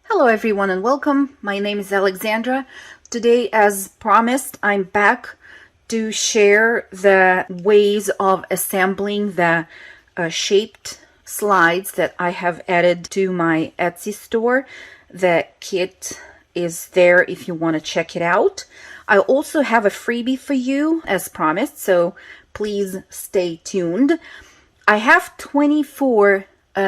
Hello everyone and welcome. My name is Alexandra. Today, as promised, I'm back to share the ways of assembling the shaped slides that I have added to my Etsy store. The kit is there if you want to check it out. I also have a freebie for you as promised, so please stay tuned. I have 24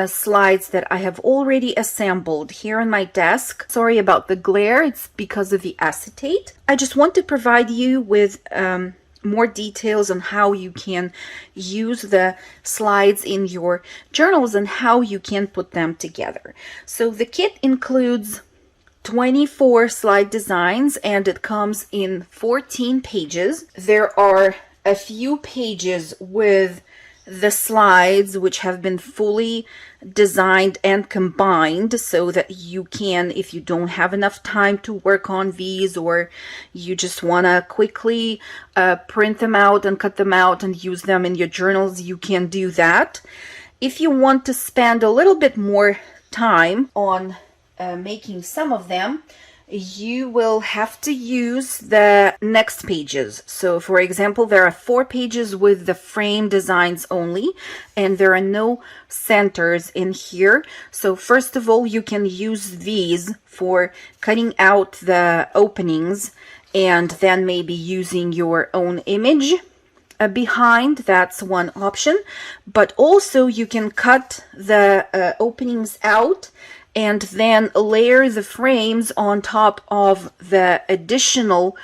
slides that I have already assembled here on my desk. Sorry about the glare, it's because of the acetate. I just want to provide you with more details on how you can use the slides in your journals and how you can put them together. So the kit includes 24 slide designs and it comes in 14 pages. There are a few pages with the slides which have been fully designed and combined so that you can, if you don't have enough time to work on these or you just want to quickly print them out and cut them out and use them in your journals, you can do that. If you want to spend a little bit more time on making some of them, you will have to use the next pages. So for example, there are 4 pages with the frame designs only, and there are no centers in here. So first of all, you can use these for cutting out the openings and then maybe using your own image behind. That's one option, but also you can cut the openings out and then layer the frames on top of the additional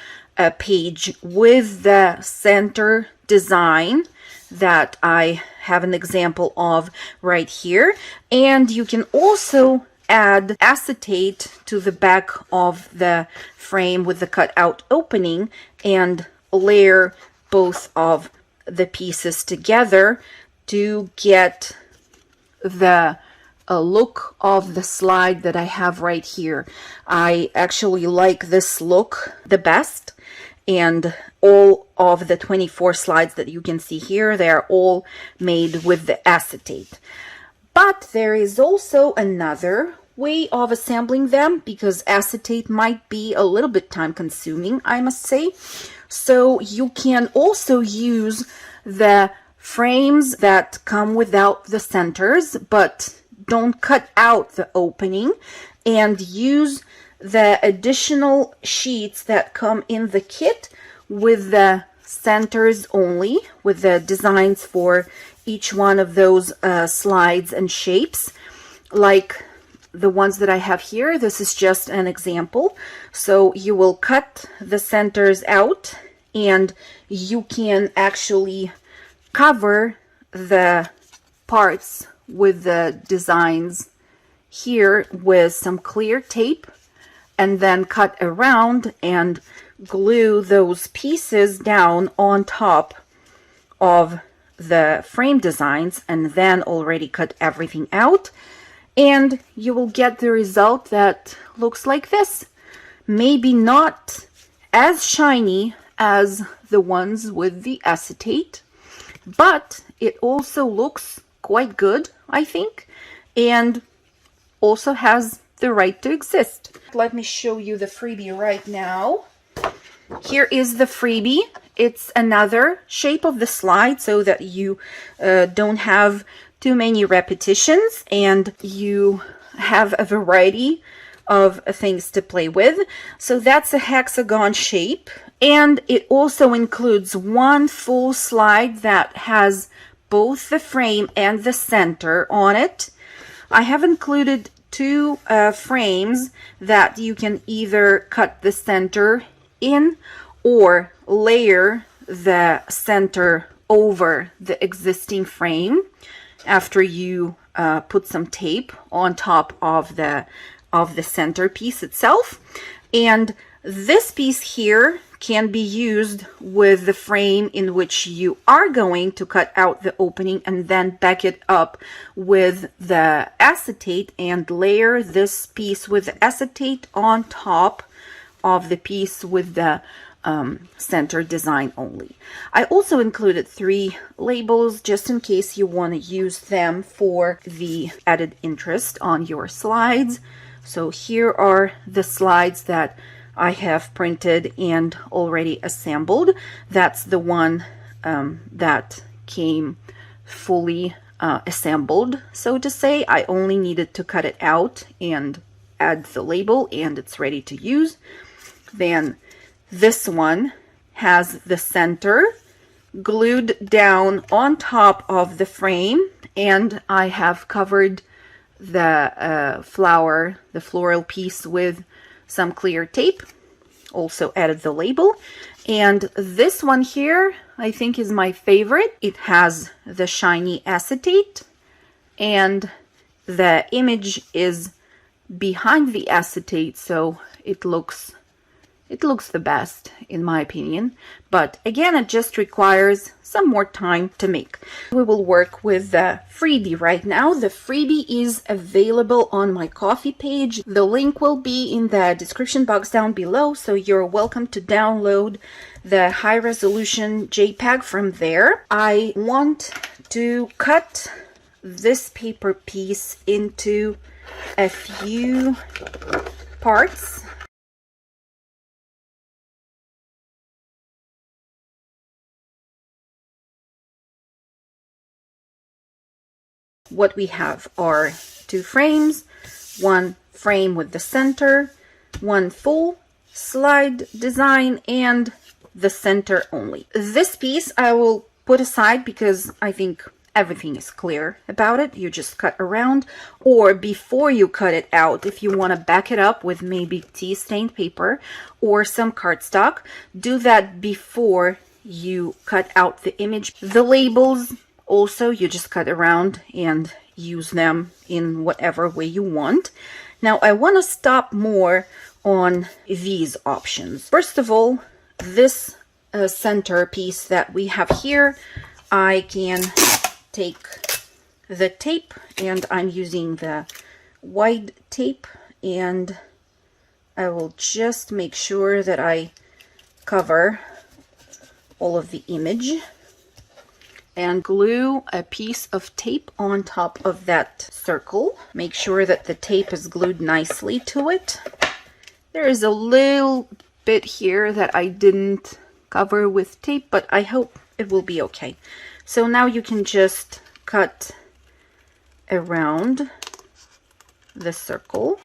page with the center design that I have an example of right here. And you can also add acetate to the back of the frame with the cutout opening and layer both of the pieces together to get the look of the slide that I have right here. I actually like this look the best, and all of the 24 slides that you can see here, they are all made with the acetate. But there is also another way of assembling them, because acetate might be a little bit time consuming, I must say. So you can also use the frames that come without the centers, but don't cut out the opening, and use the additional sheets that come in the kit with the centers only, with the designs for each one of those slides and shapes, like the ones that I have here. This is just an example. So you will cut the centers out and you can actually cover the parts with the designs here with some clear tape, and then cut around and glue those pieces down on top of the frame designs, and then already cut everything out, and you will get the result that looks like this. Maybe not as shiny as the ones with the acetate, but it also looks quite good, I think, and also has the right to exist. Let me show you the freebie right now. Here is the freebie. It's another shape of the slide so that you don't have too many repetitions and you have a variety of things to play with. So that's a hexagon shape, and it also includes one full slide that has both the frame and the center on it. I have included 2 frames that you can either cut the center in or layer the center over the existing frame after you put some tape on top of the center piece itself. And this piece here can be used with the frame in which you are going to cut out the opening and then back it up with the acetate and layer this piece with the acetate on top of the piece with the center design only. I also included 3 labels just in case you want to use them for the added interest on your slides. So here are the slides that I have printed and already assembled. That's the one that came fully assembled, so to say. I only needed to cut it out and add the label, and it's ready to use. Then this one has the center glued down on top of the frame, and I have covered the floral piece with some clear tape. Also added the label. And this one here, I think, is my favorite. It has the shiny acetate, and the image is behind the acetate, so it looks the best in my opinion. But again, it just requires some more time to make. We will work with the freebie right now. The freebie is available on my Ko-fi page. The link will be in the description box down below, so you're welcome to download the high resolution JPEG from there. I want to cut this paper piece into a few parts. What we have are two frames, one frame with the center, one full slide design, and the center only. This piece I will put aside because I think everything is clear about it. You just cut around, or before you cut it out, if you want to back it up with maybe tea stained paper or some cardstock, do that before you cut out the image. The labels also, you just cut around and use them in whatever way you want. Now I want to stop more on these options. First of all, this center piece that we have here, I can take the tape, and I'm using the wide tape, and I will just make sure that I cover all of the image and glue a piece of tape on top of that circle. Make sure that the tape is glued nicely to it. There is a little bit here that I didn't cover with tape, but I hope it will be okay. So now you can just cut around the circle.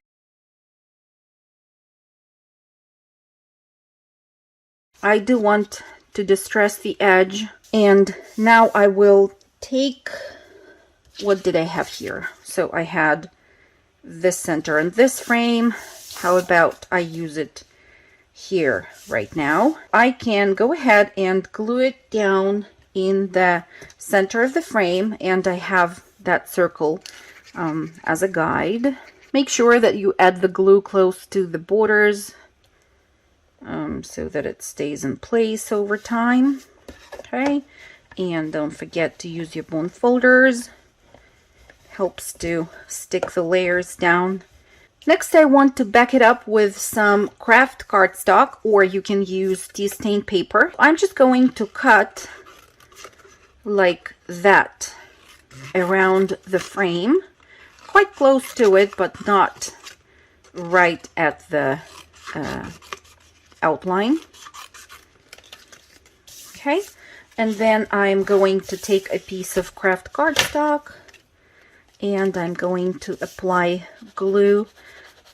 I do want to distress the edge. And now I will take, what did I have here? So I had this center and this frame. How about I use it here right now? I can go ahead and glue it down in the center of the frame, and I have that circle as a guide. Make sure that you add the glue close to the borders so that it stays in place over time. Okay, and don't forget to use your bone folders. Helps to stick the layers down. Next, I want to back it up with some craft cardstock, or you can use tea stained paper. I'm just going to cut like that around the frame, quite close to it, but not right at the outline. Okay. And then I'm going to take a piece of craft cardstock, and I'm going to apply glue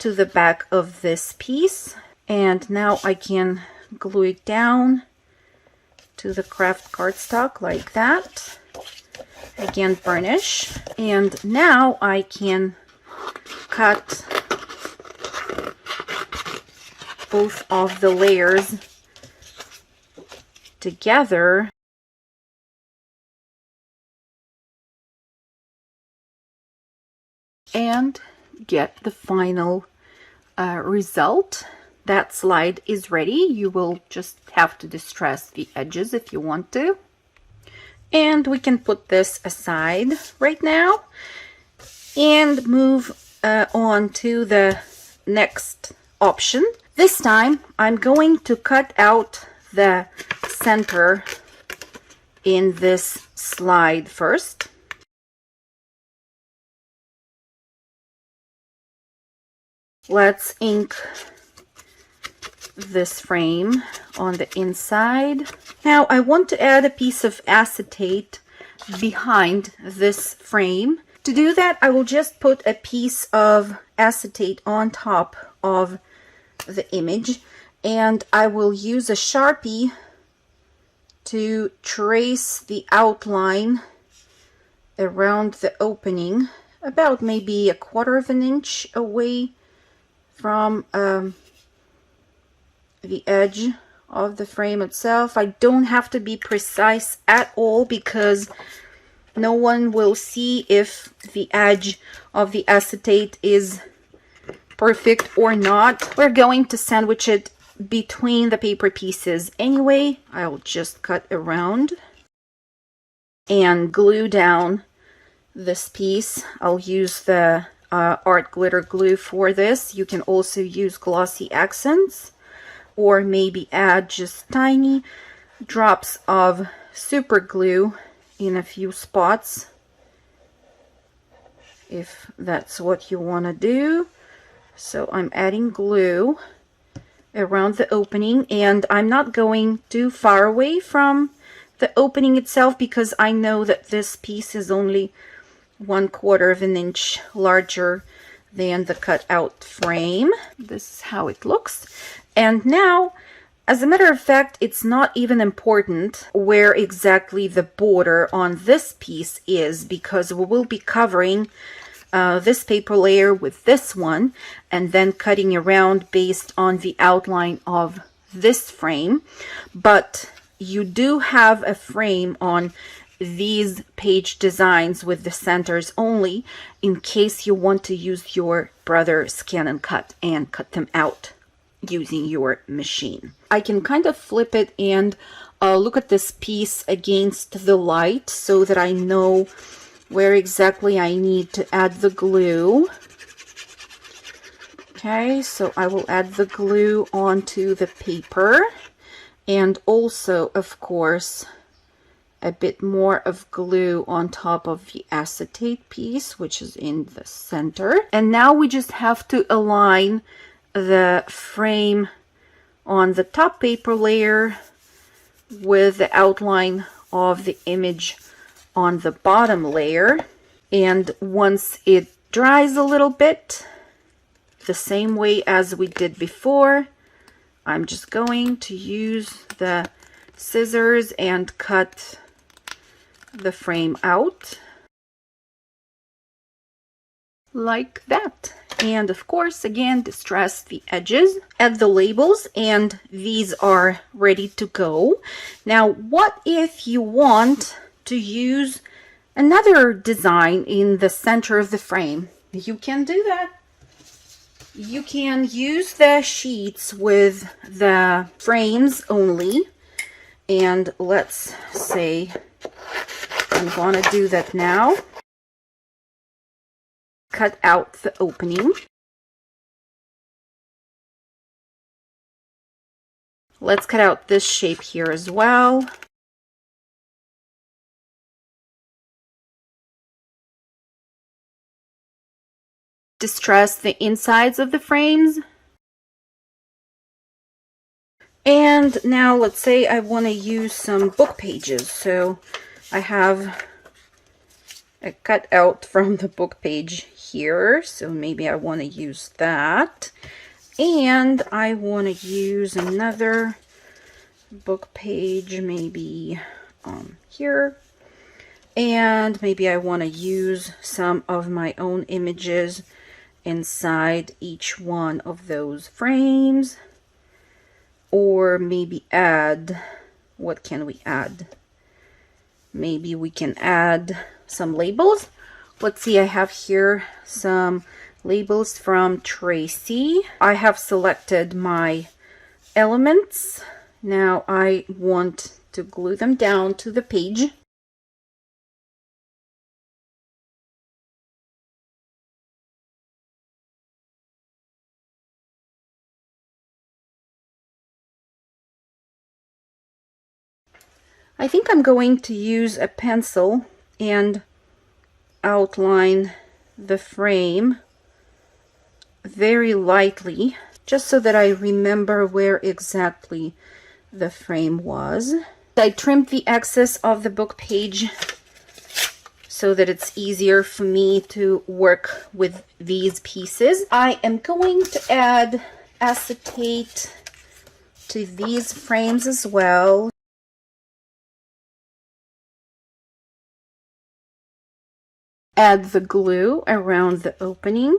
to the back of this piece. And now I can glue it down to the craft cardstock like that. Again, burnish. And now I can cut both of the layers together. And get the final result. That slide is ready. You will just have to distress the edges if you want to. And we can put this aside right now and move on to the next option. This time I'm going to cut out the center in this slide first. Let's ink this frame on the inside. Now I want to add a piece of acetate behind this frame. To do that, I will just put a piece of acetate on top of the image, and I will use a Sharpie to trace the outline around the opening, about maybe 1/4 of an inch away from the edge of the frame itself. I don't have to be precise at all because no one will see if the edge of the acetate is perfect or not. We're going to sandwich it between the paper pieces anyway. I'll just cut around and glue down this piece. I'll use the art glitter glue for this. You can also use glossy accents, or maybe add just tiny drops of super glue in a few spots if that's what you want to do. So I'm adding glue around the opening, and I'm not going too far away from the opening itself because I know that this piece is only 1/4 of an inch larger than the cutout frame. This is how it looks. And now, as a matter of fact, it's not even important where exactly the border on this piece is, because we will be covering this paper layer with this one and then cutting around based on the outline of this frame. But you do have a frame on these page designs with the centers only, in case you want to use your brother scan and cut them out using your machine. I can kind of flip it and look at this piece against the light so that I know where exactly I need to add the glue. Okay, so I will add the glue onto the paper, and also, of course, a bit more of glue on top of the acetate piece, which is in the center. And now we just have to align the frame on the top paper layer with the outline of the image on the bottom layer. And once it dries a little bit, the same way as we did before, I'm just going to use the scissors and cut the frame out like that. And of course, again, distress the edges, add the labels, and these are ready to go. Now, what if you want to use another design in the center of the frame? You can do that. You can use the sheets with the frames only, and let's say I'm gonna do that now. Cut out the opening. Let's cut out this shape here as well. Distress the insides of the frames. And now let's say I want to use some book pages. So I have a cutout from the book page here. So maybe I want to use that. And I want to use another book page, maybe here. And maybe I want to use some of my own images inside each one of those frames, or maybe add, what can we add? Maybe we can add some labels. Let's see, I have here some labels from Tracy. I have selected my elements. Now I want to glue them down to the page. I think I'm going to use a pencil and outline the frame very lightly, just so that I remember where exactly the frame was. I trimmed the excess of the book page so that it's easier for me to work with these pieces. I am going to add acetate to these frames as well. Add the glue around the opening.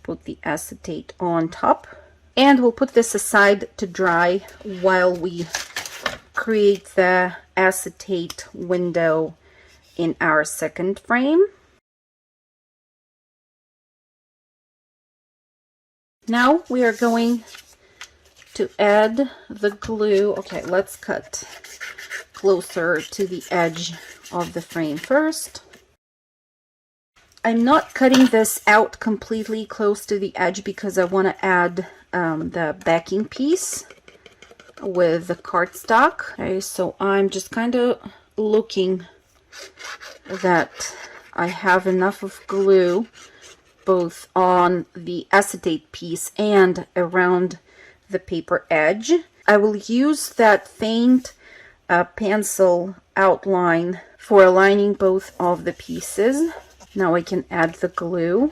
Put the acetate on top. And we'll put this aside to dry while we create the acetate window in our second frame. Now we are going to add the glue. Okay, let's cut closer to the edge of the frame first. I'm not cutting this out completely close to the edge because I want to add the backing piece with the cardstock. Okay, so I'm just kind of looking that I have enough of glue both on the acetate piece and around the paper edge. I will use that faint pencil outline for aligning both of the pieces. Now I can add the glue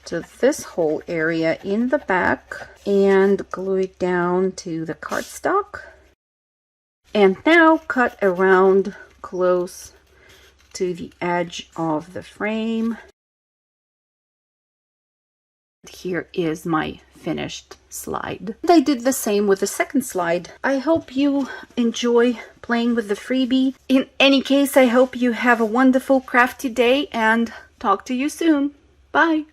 to this whole area in the back and glue it down to the cardstock. And now cut around close to the edge of the frame. Here is my finished slide. I did the same with the second slide. I hope you enjoy playing with the freebie. In any case, I hope you have a wonderful crafty day and talk to you soon. Bye!